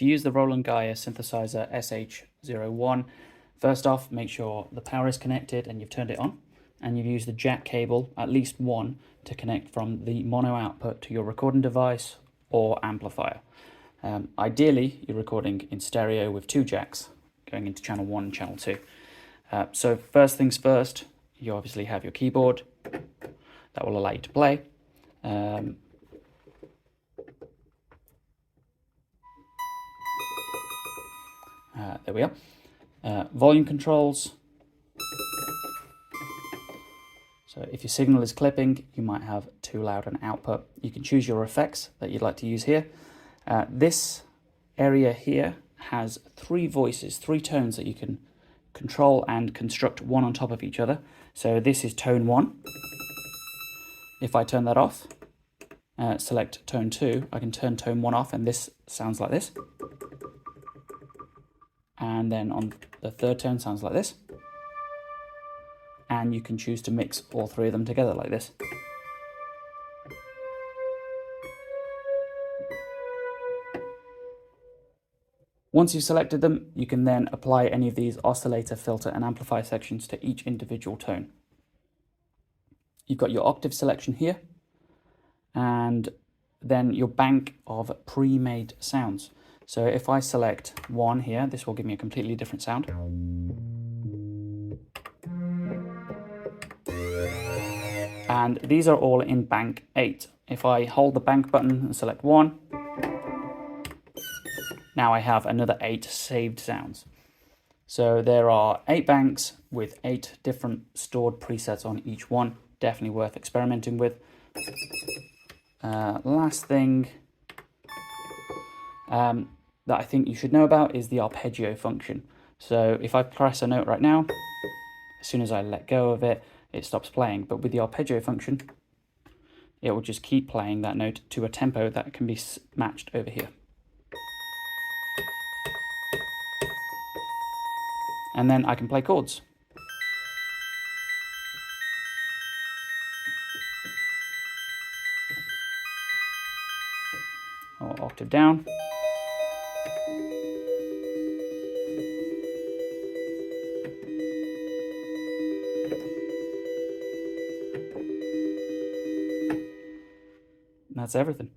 to use the Roland Gaia Synthesizer SH-01, first off, make sure the power is connected and you've turned it on, and you've used the jack cable, at least one, to connect from the mono output to your recording device or amplifier. Ideally, you're recording in stereo with two jacks going into channel 1 and channel 2. So first things first, you obviously have your keyboard that will allow you to play. There we are. Volume controls. So if your signal is clipping, you might have too loud an output. You can choose your effects that you'd like to use here. This area here has three voices, three tones that you can control and construct one on top of each other. So this is tone 1. If I turn that off, select tone 2, I can turn tone 1 off and this sounds like this. And then on the third tone sounds like this. And you can choose to mix all three of them together like this. Once you've selected them, you can then apply any of these oscillator, filter, and amplifier sections to each individual tone. You've got your octave selection here, and then your bank of pre-made sounds. So if I select 1 here, this will give me a completely different sound. And these are all in bank 8. If I hold the bank button and select 1, now I have another 8 saved sounds. So there are 8 banks with 8 different stored presets on each one. Definitely worth experimenting with. Last thing that I think you should know about is the arpeggio function. So if I press a note right now, as soon as I let go of it, it stops playing. But with the arpeggio function, it will just keep playing that note to a tempo that can be matched over here. And then I can play chords. Or octave down. That's everything.